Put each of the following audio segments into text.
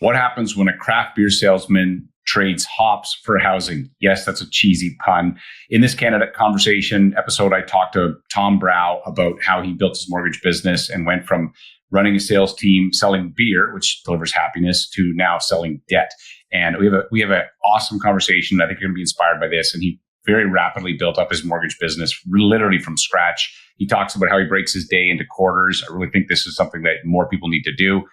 What happens when a craft beer salesman trades hops for housing? Yes, that's a cheesy pun. In this candidate conversation episode, I talked to Thom Brow about how he built his mortgage business and went from running a sales team selling beer, which delivers happiness, to now selling debt. And we have an awesome conversation. I think you're going to be inspired by this. And he very rapidly built up his mortgage business literally from scratch. He talks about how he breaks his day into quarters. I really think this is something that more people need to do.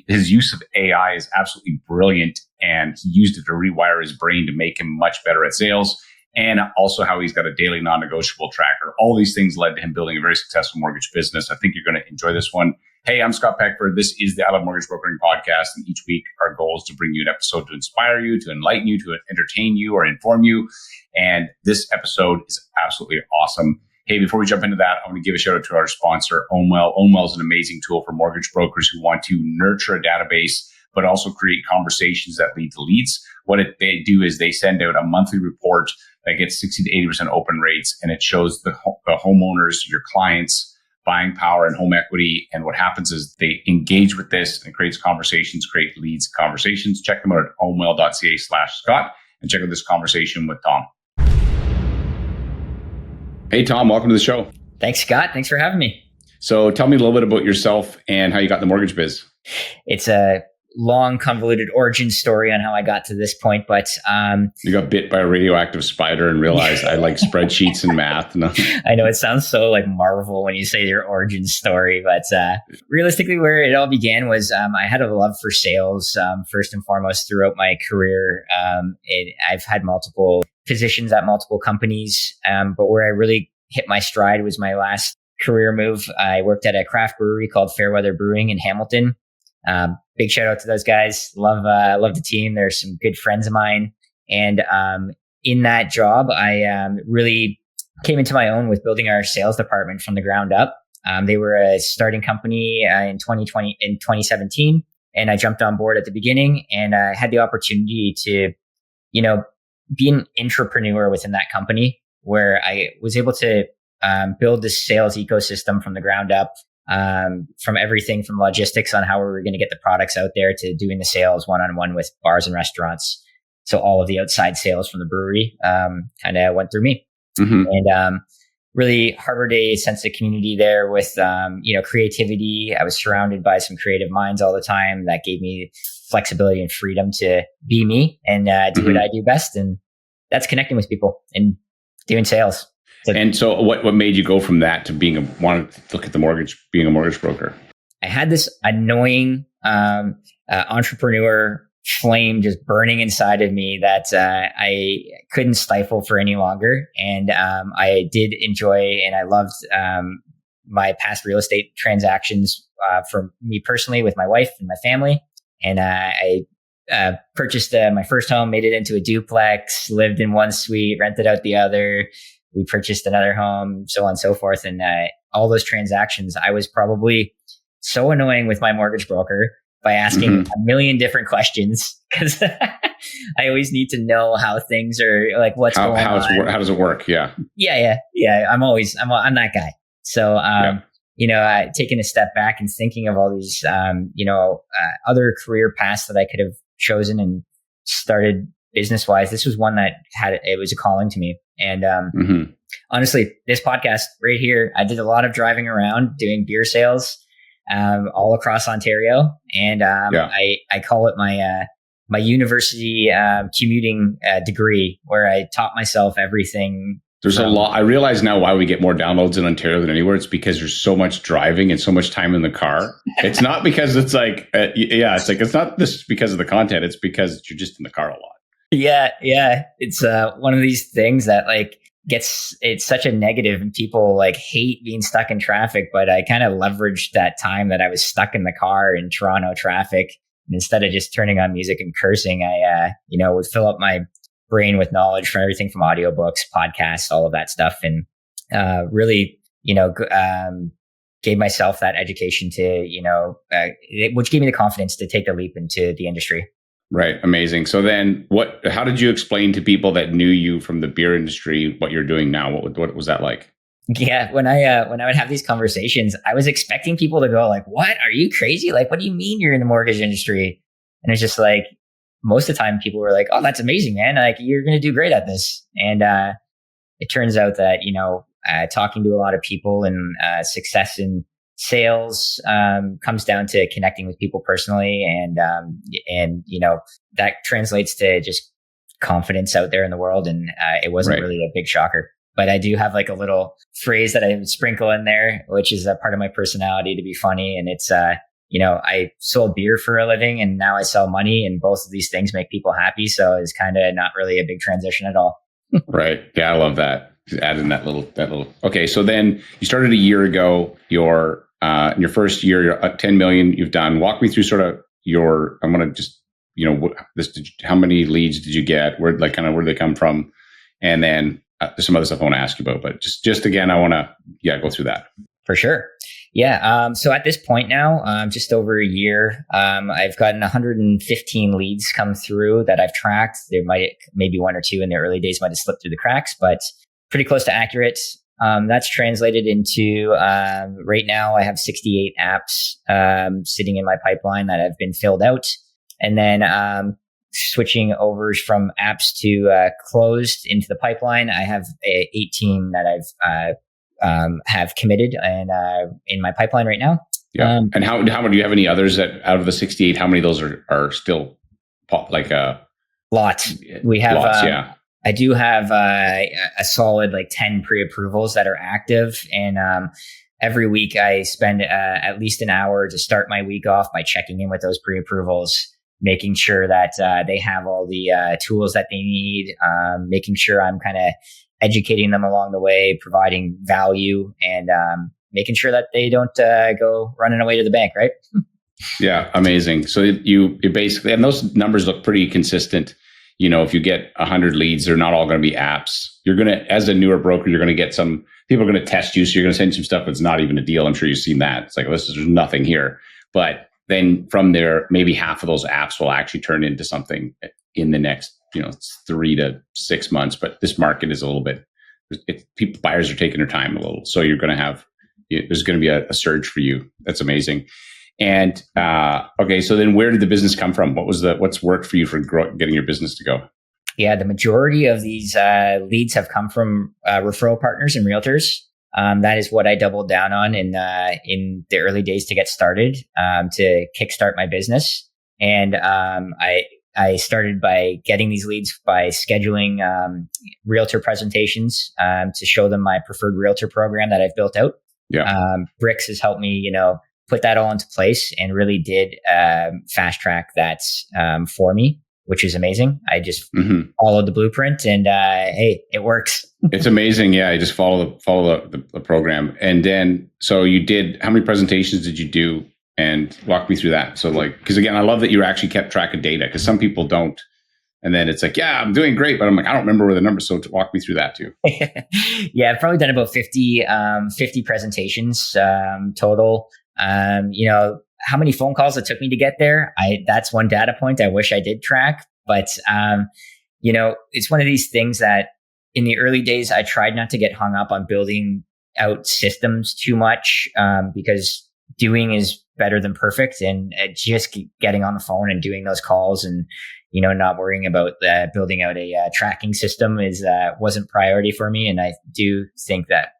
His use of AI is absolutely brilliant, and he used it to rewire his brain to make him much better at sales, and also how he's got a daily non-negotiable tracker. All these things led to him building a very successful mortgage business. I think you're going to enjoy this one. Hey, I'm Scott Peckford. This is the I Love Mortgage Brokering podcast, and each week our goal is to bring you an episode to inspire you, to enlighten you, to entertain you, or inform you. And this episode is absolutely awesome. Hey, before we jump into that, I want to give a shout out to our sponsor, Omwell. Omwell is an amazing tool for mortgage brokers who want to nurture a database, but also create conversations that lead to leads. What they do is they send out a monthly report that gets 60 to 80% open rates, and it shows the homeowners, your clients, buying power and home equity. And what happens is they engage with this and it creates conversations, create leads, conversations. Check them out at omwell.ca/Scott and check out this conversation with Thom. Hey, Thom, welcome to the show. Thanks, Scott. Thanks for having me. So tell me a little bit about yourself and how you got in the mortgage biz. It's a long, convoluted origin story on how I got to this point, but you got bit by a radioactive spider and realized I like spreadsheets and math. No. I know it sounds so like Marvel when you say your origin story, but realistically, where it all began was I had a love for sales first and foremost throughout my career. I've had multiple positions at multiple companies, but where I really hit my stride was my last career move. I worked at a craft brewery called Fairweather Brewing in Hamilton. Big shout out to those guys. Love the team. They're some good friends of mine. And in that job, I really came into my own with building our sales department from the ground up. They were a starting company in 2017, and I jumped on board at the beginning, and I had the opportunity to, be an entrepreneur within that company, where I was able to build this sales ecosystem from the ground up. From everything from logistics on how we were going to get the products out there to doing the sales one-on-one with bars and restaurants. So all of the outside sales from the brewery kind of went through me. Mm-hmm. And really harbored a sense of community there with, creativity. I was surrounded by some creative minds all the time that gave me flexibility and freedom to be me and do what I do best. And that's connecting with people and doing sales. And so what made you go from that to wanting to look at being a mortgage broker? I had this annoying entrepreneur flame just burning inside of me that I couldn't stifle for any longer. And I did enjoy and I loved my past real estate transactions for me personally with my wife and my family. And I purchased my first home, made it into a duplex, lived in one suite, rented out the other. We purchased another home, so on and so forth. And all those transactions, I was probably so annoying with my mortgage broker by asking a million different questions because I always need to know how things are, like what's going on. How does it work? Yeah. Yeah. I'm that guy. So, taking a step back and thinking of all these, other career paths that I could have chosen and started business-wise, this was one that it was a calling to me. And honestly, this podcast right here, I did a lot of driving around doing beer sales all across Ontario. And I call it my university commuting degree, where I taught myself everything. There's a lot. I realize now why we get more downloads in Ontario than anywhere. It's because there's so much driving and so much time in the car. It's not because it's like, it's not this because of the content. It's because you're just in the car a lot. Yeah. It's one of these things that it's such a negative and people hate being stuck in traffic. But I kind of leveraged that time that I was stuck in the car in Toronto traffic. And instead of just turning on music and cursing, I, would fill up my brain with knowledge from everything from audiobooks, podcasts, all of that stuff. And really, gave myself that education to, which gave me the confidence to take the leap into the industry. Right. Amazing. So then how did you explain to people that knew you from the beer industry what you're doing now? What was that like? Yeah. When I would have these conversations, I was expecting people to go like, what? Are you crazy? Like, what do you mean you're in the mortgage industry? And it's just like, most of the time people were like, oh, that's amazing, man. Like, you're going to do great at this. And it turns out that, talking to a lot of people and success in sales comes down to connecting with people personally. And that translates to just confidence out there in the world. And it wasn't really a big shocker. But I do have like a little phrase that I would sprinkle in there, which is a part of my personality to be funny. And it's, I sold beer for a living and now I sell money, and both of these things make people happy. So it's kind of not really a big transition at all. Right. Yeah, I love that. Just add in that little. Okay. So then you started a year ago. In your first year, you're at 10 million you've done. Walk me through sort of I'm going to just, how many leads did you get? Where did they come from? And then there's some other stuff I want to ask you about, but just again, I want to, go through that. For sure. Yeah. So at this point now, just over a year, I've gotten 115 leads come through that I've tracked. There maybe one or two in the early days might have slipped through the cracks, but pretty close to accurate. That's translated into, right now I have 68 apps, sitting in my pipeline that have been filled out. And then, switching over from apps to, closed into the pipeline, I have 18 that I've, have committed and in my pipeline right now. Yeah. And how do you have any others that out of the 68, how many of those are still lots? We have, yeah. I do have a solid 10 pre-approvals that are active. And every week I spend at least an hour to start my week off by checking in with those pre-approvals, making sure that they have all the tools that they need, making sure I'm kind of educating them along the way, providing value, and making sure that they don't go running away to the bank, right? Yeah, amazing. So you basically, and those numbers look pretty consistent. If you get 100 leads, they're not all going to be apps. You're going to, as a newer broker, you're going to get some people are going to test you. So you're going to send some stuff that's not even a deal. I'm sure you've seen that. It's like, there's nothing here. But then from there, maybe half of those apps will actually turn into something in the next, 3 to 6 months. But this market is a little bit, buyers are taking their time a little. So you're going to have, there's going to be a surge for you. That's amazing. And okay, so then where did the business come from? What's worked for you for getting your business to go? Yeah, the majority of these leads have come from referral partners and realtors. That is what I doubled down on in the early days to get started, to kickstart my business. And I started by getting these leads by scheduling realtor presentations to show them my preferred realtor program that I've built out. Yeah. Bricks has helped me, put that all into place and really did fast track that for me, which is amazing. I just followed the blueprint and hey, it works. It's amazing. Yeah, I just follow the program. And then, so you did, how many presentations did you do? And walk me through that. So because again, I love that you actually kept track of data, because some people don't. And then it's like, yeah, I'm doing great, but I'm like, I don't remember where the numbers. So walk me through that too. Yeah, I've probably done about 50 presentations total. How many phone calls it took me to get there? That's one data point I wish I did track, but it's one of these things that in the early days, I tried not to get hung up on building out systems too much, because doing is better than perfect, and just getting on the phone and doing those calls and, not worrying about building out a tracking system wasn't priority for me. And I do think that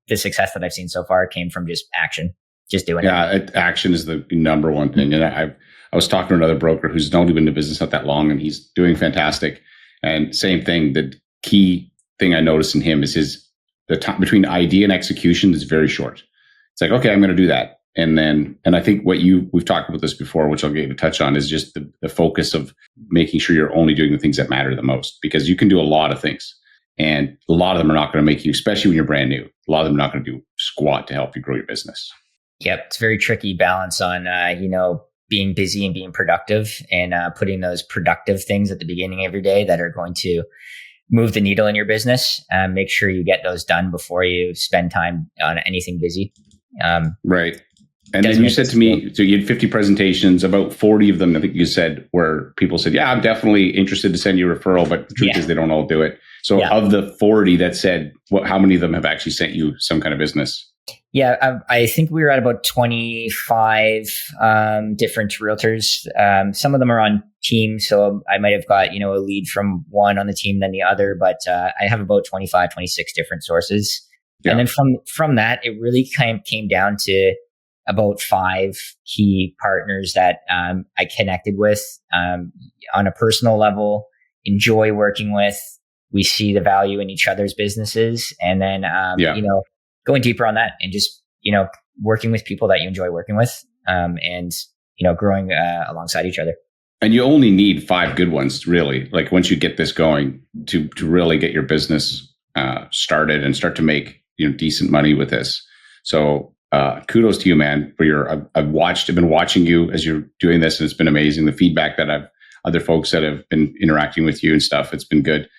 the success that I've seen so far came from just action. Just doing it. Yeah, action is the number one thing. And I was talking to another broker who's only been in the business not that long, and he's doing fantastic. And same thing, the key thing I noticed in him is the time between idea and execution is very short. It's like, okay, I'm going to do that. And I think we've talked about this before, which I'll get you to touch on, is just the focus of making sure you're only doing the things that matter the most, because you can do a lot of things. And a lot of them are not going to make you, especially when you're brand new, a lot of them are not going to do squat to help you grow your business. Yep. It's a very tricky balance on, being busy and being productive, and putting those productive things at the beginning of every day that are going to move the needle in your business. Make sure you get those done before you spend time on anything busy. Right. And then you said to me, so you had 50 presentations, about 40 of them, I think you said, where people said, yeah, I'm definitely interested to send you a referral, but the truth is they don't all do it. So of the 40 that said, how many of them have actually sent you some kind of business? Yeah, I think we were at about 25 different realtors. Some of them are on teams, so I might have got, a lead from one on the team than the other, but I have about 25, 26 different sources. Yeah. And then from that, it really kind of came down to about 5 key partners that I connected with on a personal level, enjoy working with. We see the value in each other's businesses, and then going deeper on that, and just working with people that you enjoy working with, and growing alongside each other. And you only need 5 good ones, really. Like once you get this going, to really get your business started and start to make decent money with this. So kudos to you, man. I've been watching you as you're doing this, and it's been amazing. The feedback that other folks that have been interacting with you and stuff, it's been good.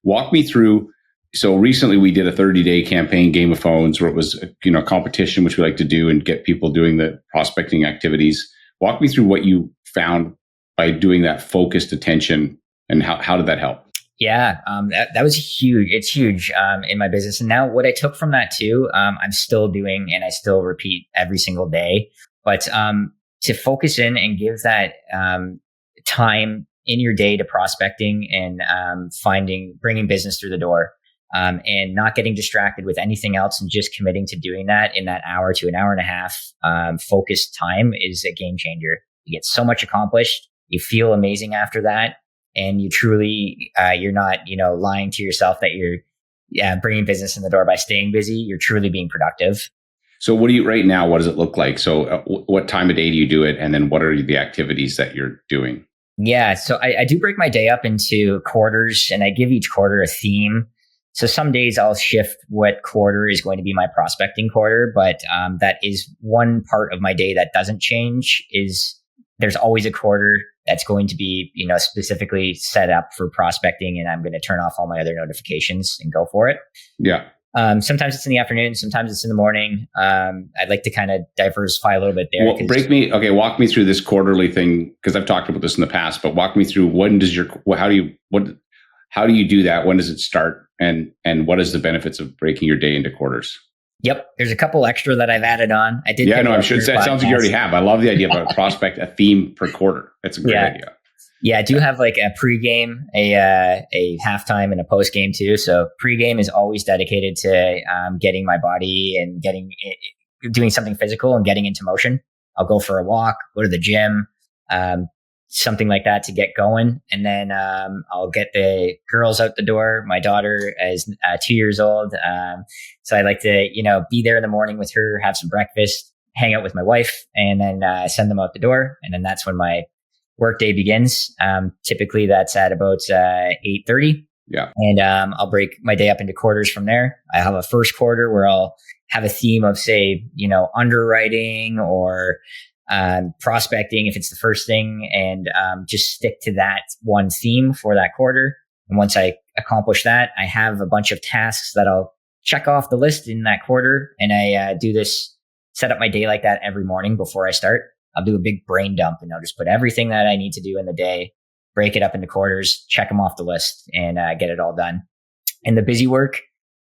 Walk me through. So recently we did a 30-day campaign, Game of Phones, where it was a competition, which we like to do and get people doing the prospecting activities. Walk me through what you found by doing that focused attention, and how did that help? Yeah, that was huge. It's huge in my business. And now what I took from that too, I'm still doing, and I still repeat every single day. But to focus in and give that time in your day to prospecting and bringing business through the door, and not getting distracted with anything else, and just committing to doing that in that hour to an hour and a half focused time is a game changer. You get so much accomplished. You feel amazing after that. And you truly, you're not, lying to yourself that you're bringing business in the door by staying busy. You're truly being productive. So what do you, right now, what does it look like? So what time of day do you do it? And then what are the activities that you're doing? Yeah. So I do break my day up into quarters, and I give each quarter a theme. So some days I'll shift what quarter is going to be my prospecting quarter, but that is one part of my day that doesn't change. Is there's always a quarter that's going to be, specifically set up for prospecting, and I'm going to turn off all my other notifications and go for it. Yeah. Sometimes it's in the afternoon, sometimes it's in the morning. I'd like to kind of diversify a little bit there. Well, walk me through this quarterly thing, because I've talked about this in the past, but walk me through how do you do that? When does it start? And what is the benefits of breaking your day into quarters? Yep. There's a couple extra that I've added on. I did. Yeah, no, I'm sure. It sounds like you already have. I love the idea of a theme per quarter. That's a great idea. Yeah, I do have like a pregame, a halftime, and a postgame too. So pregame is always dedicated to getting my body and doing something physical and getting into motion. I'll go for a walk, go to the gym, something like that to get going. And then I'll get the girls out the door. My daughter is 2 years old. So I like to, be there in the morning with her, have some breakfast, hang out with my wife, and then send them out the door. And then that's when my work day begins. Typically that's at about 8:30. Yeah. And I'll break my day up into quarters from there. I have a first quarter where I'll have a theme of, say, underwriting or prospecting if it's the first thing, and just stick to that one theme for that quarter. And once I accomplish that, I have a bunch of tasks that I'll check off the list in that quarter. And I set up my day like that every morning before I start. I'll do a big brain dump, and I'll just put everything that I need to do in the day, break it up into quarters, check them off the list, and get it all done. And the busy work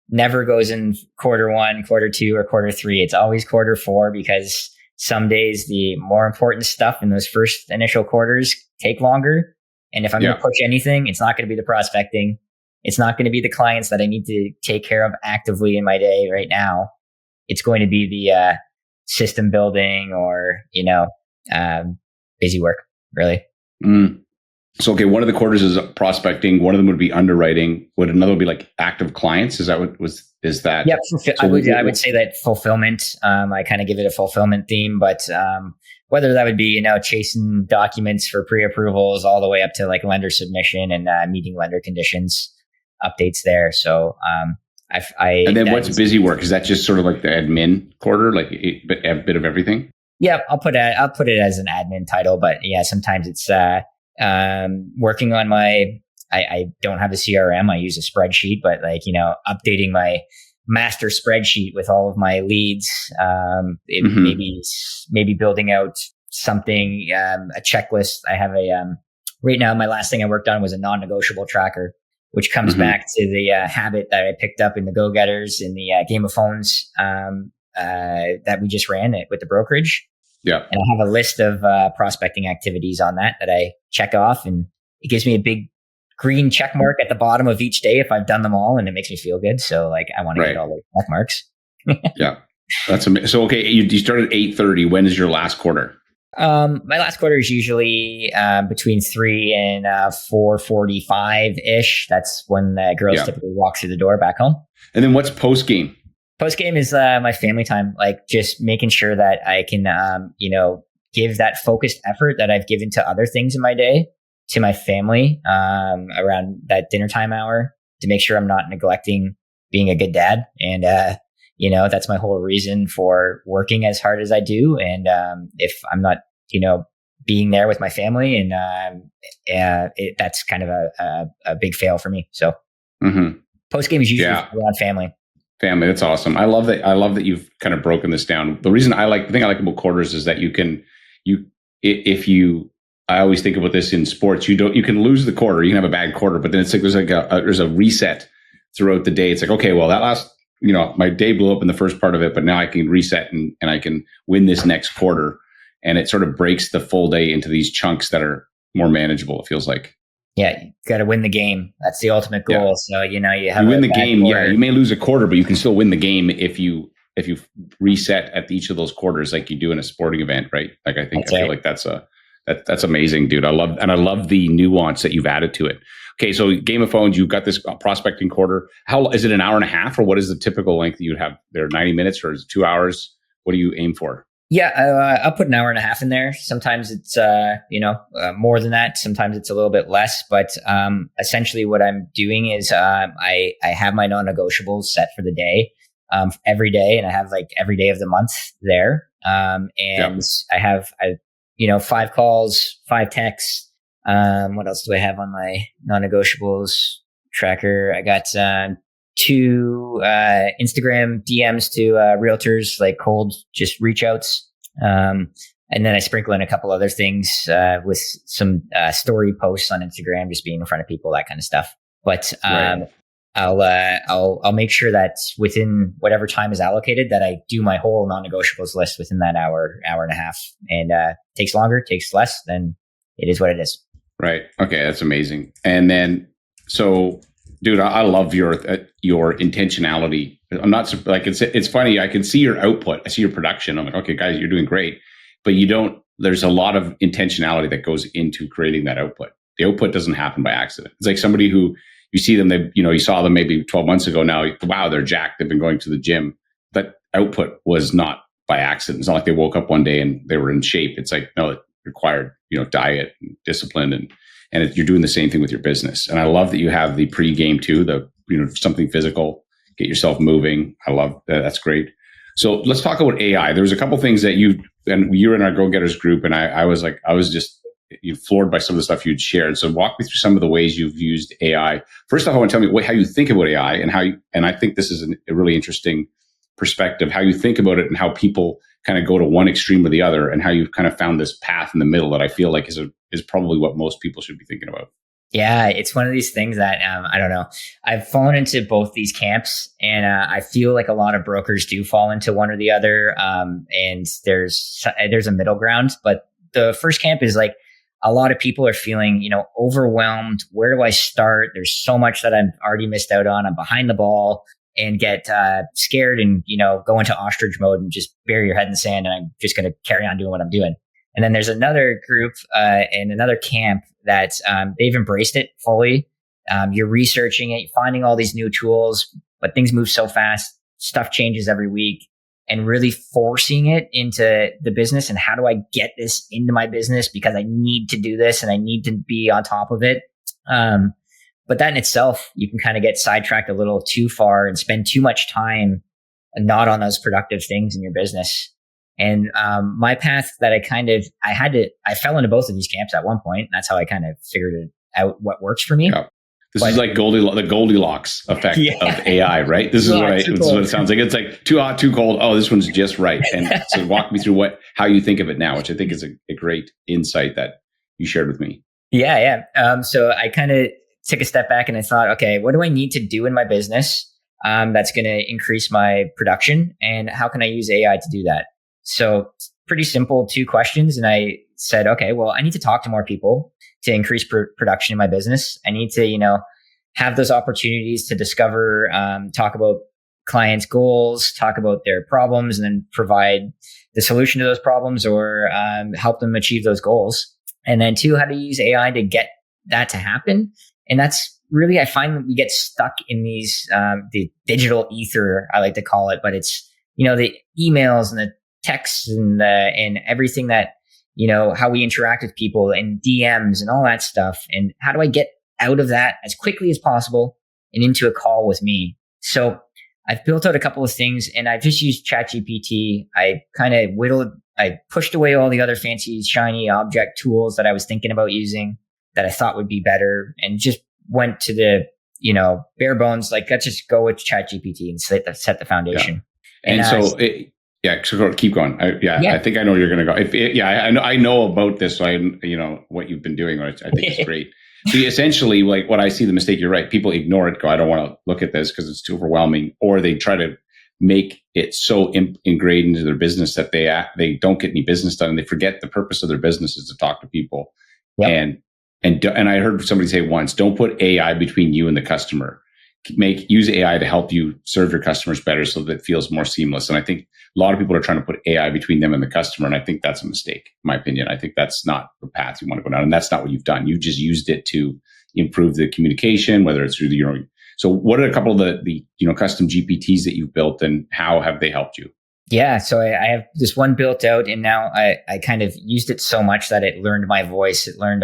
never goes in quarter 1, quarter 2, or quarter 3. It's always quarter 4, because some days the more important stuff in those first initial quarters take longer. And if I'm going to push anything, it's not going to be the prospecting. It's not going to be the clients that I need to take care of actively in my day right now. It's going to be the system building or, busy work, really. So, okay, one of the quarters is prospecting. One of them would be underwriting. Would another be like active clients? Is that that? Yeah, I would say that fulfillment. I kind of give it a fulfillment theme, but whether that would be, chasing documents for pre-approvals all the way up to like lender submission and meeting lender conditions updates there. So, and then what's busy work? Is that just sort of like the admin quarter, like a bit of everything? Yeah, I'll put it as an admin title, but yeah, sometimes it's working on I don't have a CRM. I use a spreadsheet, but updating my master spreadsheet with all of my leads, maybe building out something, a checklist. I have right now, my last thing I worked on was a non-negotiable tracker, which comes back to the habit that I picked up in the Go-Getters in the Game of Phones that we just ran it with the brokerage. Yeah. And I have a list of prospecting activities on that I check off, and it gives me a big green check mark at the bottom of each day if I've done them all, and it makes me feel good. So like I want to get all those check marks. Yeah. That's amazing. So, okay, you started at 8:30. When is your last quarter? My last quarter is usually between 3 and 4:45 ish. That's when the girls typically walk through the door back home. And then what's post game? Post game is my family time, like just making sure that I can, give that focused effort that I've given to other things in my day to my family around that dinner time hour, to make sure I'm not neglecting being a good dad. And, that's my whole reason for working as hard as I do. And if I'm not, being there with my family, and that's kind of a big fail for me. So post game is usually around family. Family, that's awesome. I love that you've kind of broken this down. The thing I like about quarters is that I always think about this in sports. You can lose the quarter, you can have a bad quarter, but then it's like there's a reset throughout the day. It's like, okay, well, that last, my day blew up in the first part of it, but now I can reset and I can win this next quarter. And it sort of breaks the full day into these chunks that are more manageable, it feels like. Yeah, you got to win the game. That's the ultimate goal. Yeah. So, you win the game. Quarter. Yeah, you may lose a quarter, but you can still win the game if you reset at each of those quarters, like you do in a sporting event, right? Like I feel like that's amazing, dude. I love the nuance that you've added to it. Okay, so Game of Phones, you've got this prospecting quarter. How is it, an hour and a half, or what is the typical length that you'd have there? 90 minutes, or is it 2 hours? What do you aim for? Yeah, I'll put an hour and a half in there. Sometimes it's, more than that. Sometimes it's a little bit less. But essentially what I'm doing is I have my non-negotiables set for the day every day. And I have like every day of the month there. I have 5 calls, 5 texts. What else do I have on my non-negotiables tracker? I got 2 Instagram DMs to realtors, like cold just reach outs. And then I sprinkle in a couple other things with some story posts on Instagram, just being in front of people, that kind of stuff. But I'll make sure that within whatever time is allocated, that I do my whole non-negotiables list within that hour and a half. And takes longer, takes less, then it is what it is. Right. Okay, that's amazing. And then so. Dude, I love your intentionality. I'm not like it's funny. I can see your output. I see your production. I'm like, okay, guys, you're doing great, but you don't. There's a lot of intentionality that goes into creating that output. The output doesn't happen by accident. It's like somebody who you see them. You saw them maybe 12 months ago. Now, wow, they're jacked. They've been going to the gym. That output was not by accident. It's not like they woke up one day and they were in shape. It's like, no, it required diet and discipline and you're doing the same thing with your business. And I love that you have the pre-game too, something physical, get yourself moving. I love that. That's great. So let's talk about AI. There was a couple things that you were in our Go Getters group, and I was just floored by some of the stuff you'd shared. So walk me through some of the ways you've used AI. First off, I want to tell me how you think about AI and I think this is a really interesting perspective, how you think about it and how people kind of go to one extreme or the other, and how you've kind of found this path in the middle that I feel like is probably what most people should be thinking about. Yeah, it's one of these things that I don't know. I've fallen into both these camps, and I feel like a lot of brokers do fall into one or the other. And there's a middle ground, but the first camp is like a lot of people are feeling, overwhelmed. Where do I start? There's so much that I've already missed out on. I'm behind the ball. And get scared and, go into ostrich mode and just bury your head in the sand. And I'm just going to carry on doing what I'm doing. And then there's another group and another camp that they've embraced it fully. You're researching it, finding all these new tools, but things move so fast. Stuff changes every week, and really forcing it into the business. And how do I get this into my business? Because I need to do this and I need to be on top of it. But that in itself, you can kind of get sidetracked a little too far and spend too much time not on those productive things in your business. And my path that I fell into both of these camps at one point. And that's how I kind of figured it out, what works for me. Yeah. This is like the Goldilocks effect of AI, right? This is what it sounds like. It's like too hot, too cold. Oh, this one's just right. And so walk me through how you think of it now, which I think is a great insight that you shared with me. Yeah. So I kind of took a step back and I thought, okay, what do I need to do in my business that's going to increase my production, and how can I use AI to do that? So pretty simple 2 questions. And I said, okay, well, I need to talk to more people to increase production in my business. I need to, have those opportunities to discover, talk about clients' goals, talk about their problems, and then provide the solution to those problems, or help them achieve those goals. And then 2, how to use AI to get that to happen. And that's really, I find that we get stuck in these, the digital ether, I like to call it, but it's, the emails and the texts and everything that, how we interact with people and DMs and all that stuff. And how do I get out of that as quickly as possible and into a call with me? So I've built out a couple of things, and I've just used ChatGPT. I pushed away all the other fancy, shiny object tools that I was thinking about using that I thought would be better, and just went to the, bare bones, like, let's just go with ChatGPT and set the foundation. Yeah. So keep going. I think I know you're going to go. I know about this. So what you've been doing, which I think is great. So essentially, like, what I see, the mistake, you're right. People ignore it. Go, I don't want to look at this because it's too overwhelming, or they try to make it so ingrained into their business that they don't get any business done, and they forget the purpose of their business is to talk to people. Yep. And I heard somebody say once, don't put AI between you and the customer. Use AI to help you serve your customers better so that it feels more seamless. And I think a lot of people are trying to put AI between them and the customer. And I think that's a mistake, in my opinion. I think that's not the path you want to go down. And that's not what you've done. You just used it to improve the communication, whether it's through So what are a couple of the custom GPTs that you've built, and how have they helped you? Yeah. So I have this one built out, and now I kind of used it so much that it learned my voice. It learned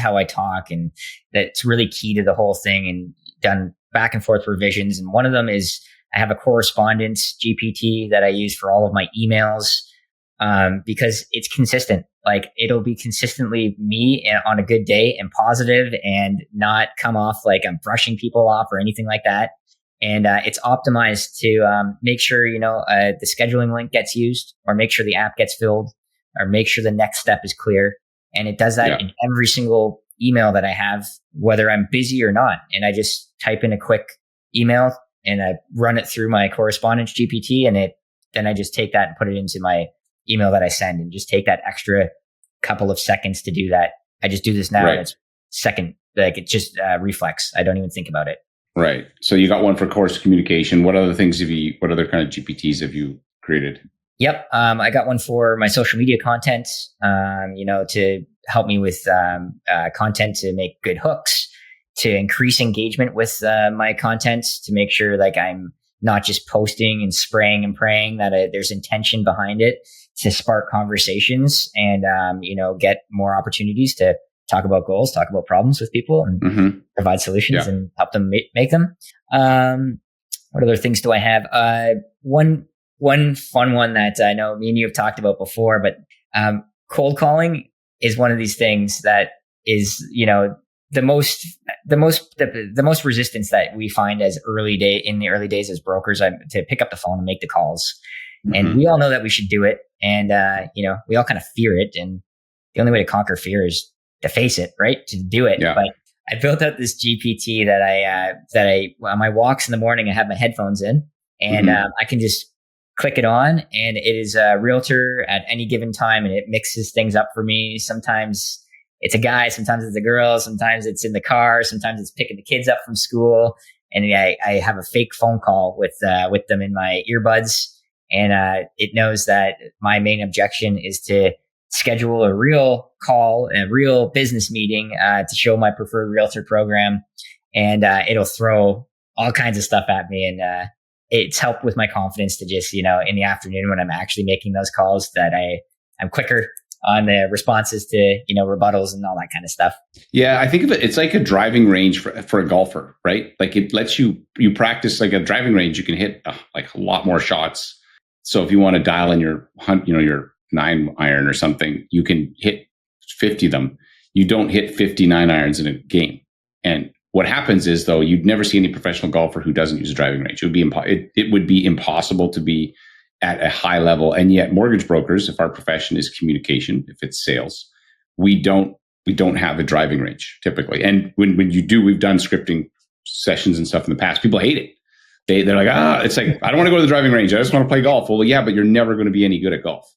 how I talk, and that's really key to the whole thing, and done back and forth revisions. And one of them is, I have a correspondence GPT that I use for all of my emails, because it's consistent. Like, it'll be consistently me on a good day and positive, and not come off like I'm brushing people off or anything like that. And it's optimized to make sure, the scheduling link gets used, or make sure the app gets filled, or make sure the next step is clear. And it does that in every single email that I have, whether I'm busy or not. And I just type in a quick email, and I run it through my correspondence GPT, and then I just take that and put it into my email that I send, and just take that extra couple of seconds to do that. I just do this now. Right. And it's second, like, it's just reflex. I don't even think about it. Right. So you got one for course communication. What other things what other kind of GPTs have you created? Yep. I got one for my social media content, to help me with content, to make good hooks, to increase engagement with my content, to make sure, like, I'm not just posting and spraying and praying, that there's intention behind it, to spark conversations and, get more opportunities to talk about goals, talk about problems with people, and provide solutions and help them make them. What other things do I have? One fun one that I know me and you have talked about before, but cold calling is one of these things that is, the most resistance that we find in the early days as brokers, to pick up the phone and make the calls. And we all know that we should do it. And, we all kind of fear it. And the only way to conquer fear is to face it, right? To do it. Yeah. But I built out this GPT that I on my walks in the morning, I have my headphones in, and I can just click it on, and it is a realtor at any given time, and it mixes things up for me. Sometimes it's a guy, sometimes it's a girl, sometimes it's in the car, sometimes it's picking the kids up from school. And I have a fake phone call with them in my earbuds. And it knows that my main objection is to schedule a real call, a real business meeting to show my preferred realtor program. And it'll throw all kinds of stuff at me. And it's helped with my confidence to just, in the afternoon when I'm actually making those calls, that I'm quicker on the responses to, rebuttals and all that kind of stuff. Yeah, I think of it, it's like a driving range for a golfer, right? Like, it lets you practice. Like a driving range, you can hit like a lot more shots. So if you want to dial in your 9 iron or something, you can hit 50 of them. You don't hit 59 irons in a game. And what happens is, though, you'd never see any professional golfer who doesn't use a driving range. It would be impossible to be at a high level. And yet mortgage brokers, if our profession is communication, if it's sales, we don't have a driving range typically. And when you do, we've done scripting sessions and stuff in the past. People hate it. they're like, it's like, I don't want to go to the driving range. I just want to play golf. Well, yeah, but you're never going to be any good at golf.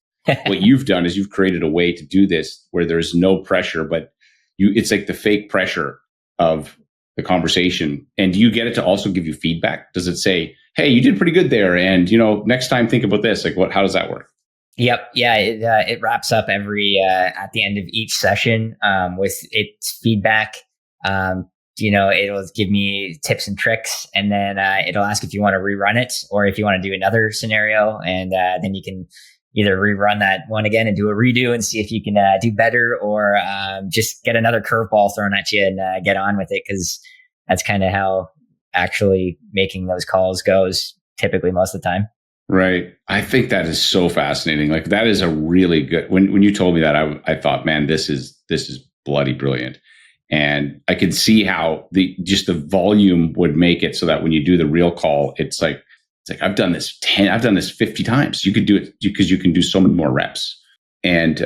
What you've done is you've created a way to do this where there's no pressure, but it's like the fake pressure of the conversation. And do you get it to also give you feedback? Does it say, hey, you did pretty good there, and next time think about this? Like, how does that work? Yep. Yeah. It wraps up every at the end of each session with its feedback. It'll give me tips and tricks, and then it'll ask if you want to rerun it or if you want to do another scenario, and then you can either rerun that one again and do a redo and see if you can do better, or just get another curveball thrown at you and get on with it, because that's kind of how actually making those calls goes typically most of the time. Right. I think that is so fascinating. Like, that is a really good, when you told me that, I thought, man, this is bloody brilliant. And I could see how the volume would make it so that when you do the real call, it's like, I've done this 50 times. You could do it because you can do so many more reps. And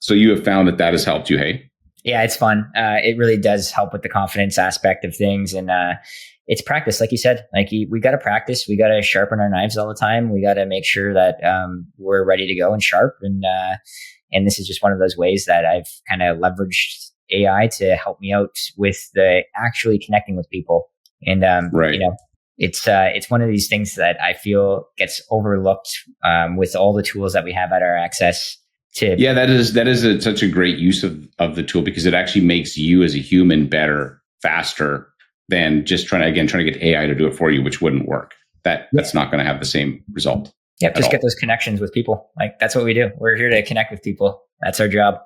so you have found that has helped you, hey? Yeah, it's fun. It really does help with the confidence aspect of things. And it's practice, like you said. Like, we got to practice. We got to sharpen our knives all the time. We got to make sure that we're ready to go and sharp. And this is just one of those ways that I've kind of leveraged AI to help me out with the actually connecting with people. And right. It's one of these things that I feel gets overlooked with all the tools that we have at our access. Yeah, that is such a great use of the tool, because it actually makes you as a human better, faster than just trying to get AI to do it for you, which wouldn't work. That's not going to have the same result. Yep, just get those connections with people. Like, that's what we do. We're here to connect with people. That's our job.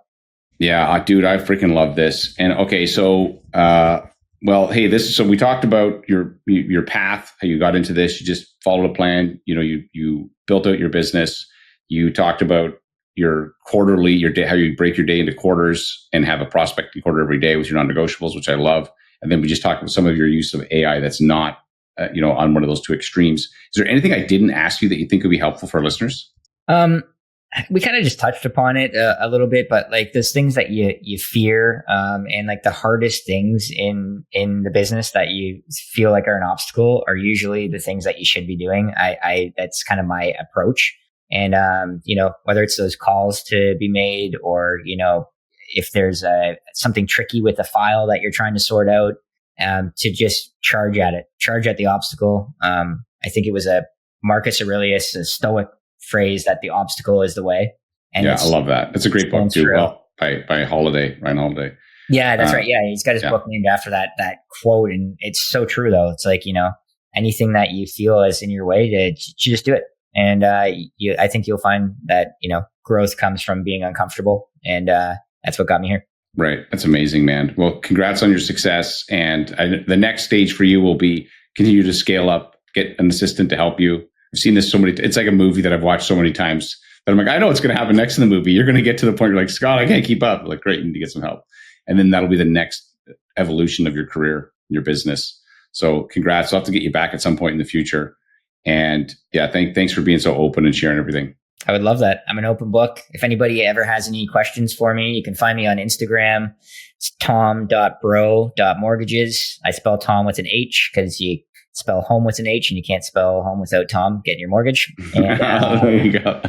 Yeah, dude, I freaking love this. And okay, so hey, so we talked about your path, how you got into this. You just followed a plan. You built out your business. You talked about your quarterly, your day, how you break your day into quarters and have a prospecting quarter every day with your non-negotiables, which I love. And then we just talked about some of your use of AI that's not, on one of those two extremes. Is there anything I didn't ask you that you think would be helpful for our listeners? We kind of just touched upon it a little bit, but like, those things that you fear, and like the hardest things in the business that you feel like are an obstacle are usually the things that you should be doing. That's kind of my approach. And, whether it's those calls to be made, or, if there's something tricky with a file that you're trying to sort out, to just charge at the obstacle. I think it was a Marcus Aurelius, a Stoic phrase, that the obstacle is the way. And yeah, I love that. It's a great book too. Well, by Ryan Holiday. Yeah, that's right. Yeah, he's got his book named after that quote, and it's so true though. It's like, anything that you feel is in your way, to just do it. And I think you'll find that growth comes from being uncomfortable, and that's what got me here. Right, that's amazing, man. Well, congrats on your success, and the next stage for you will be continue to scale up, get an assistant to help you. I've seen this so many. It's like a movie that I've watched so many times that I'm like, I know what's going to happen next in the movie. You're going to get to the point where you're like, Scott, I can't keep up. Like, great, you need to get some help, and then that'll be the next evolution of your career, your business. So, congrats. I'll have to get you back at some point in the future. And yeah, thanks for being so open and sharing everything. I would love that. I'm an open book. If anybody ever has any questions for me, you can find me on Instagram. It's tom.brow.mortgages. I spell Tom with an H because you spell home with an H and you can't spell home without Tom getting your mortgage. And, there you go.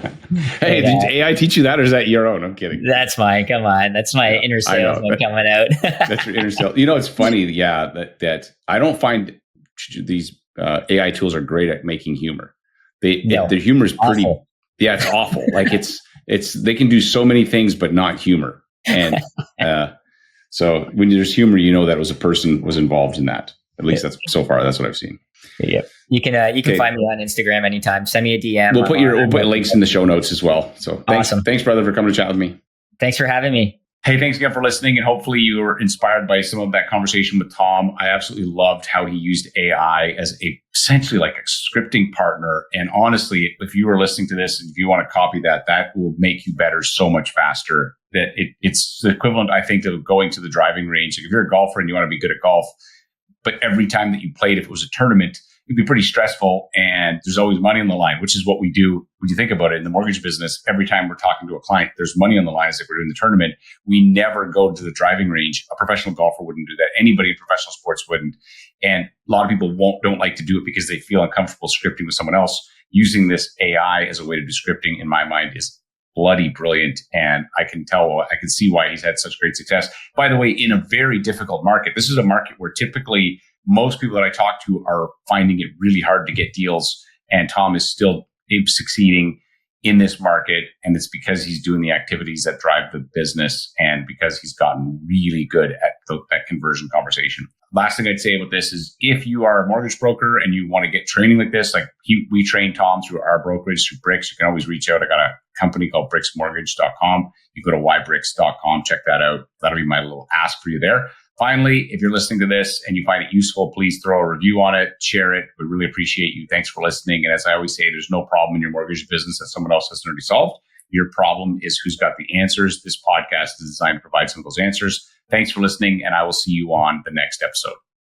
Hey, did AI teach you that, or is that your own? I'm kidding. That's mine. Come on. That's my inner salesman coming out. That's your inner sales. It's funny. Yeah. That I don't find these AI tools are great at making humor. Their humor is pretty. Awful. Yeah, it's awful. Like it's they can do so many things, but not humor. And so when there's humor, that a person was involved in that. At least that's what I've seen. Yeah, you can find me on Instagram anytime. Send me a DM. We'll put links in the show notes as well. So thanks, brother, for coming to chat with me. Thanks for having me. Hey, thanks again for listening, and hopefully you were inspired by some of that conversation with Tom. I absolutely loved how he used AI as essentially like a scripting partner. And honestly, if you were listening to this and if you want to copy that will make you better so much faster. That it's the equivalent, I think, of going to the driving range. Like, if you're a golfer and you want to be good at golf, but every time that you played, if it was a tournament, it'd be pretty stressful, and there's always money on the line, which is what we do when you think about it in the mortgage business. Every time we're talking to a client, there's money on the line as if we're doing the tournament. We never go to the driving range. A professional golfer wouldn't do that. Anybody in professional sports wouldn't. And a lot of people don't like to do it because they feel uncomfortable scripting with someone else. Using this AI as a way to do scripting, in my mind, is bloody brilliant. And I can see why he's had such great success. By the way, in a very difficult market, this is a market where typically most people that I talk to are finding it really hard to get deals. And Thom is still succeeding in this market. And it's because he's doing the activities that drive the business and because he's gotten really good at that conversion conversation. Last thing I'd say about this is if you are a mortgage broker and you want to get training like this, we train Thom through our brokerage, through Bricks. You can always reach out. I got a company called bricksmortgage.com. You go to ybricks.com, check that out. That'll be my little ask for you there. Finally, if you're listening to this and you find it useful, please throw a review on it, share it. We really appreciate you. Thanks for listening. And as I always say, there's no problem in your mortgage business that someone else hasn't already solved. Your problem is who's got the answers. This podcast is designed to provide some of those answers. Thanks for listening, and I will see you on the next episode.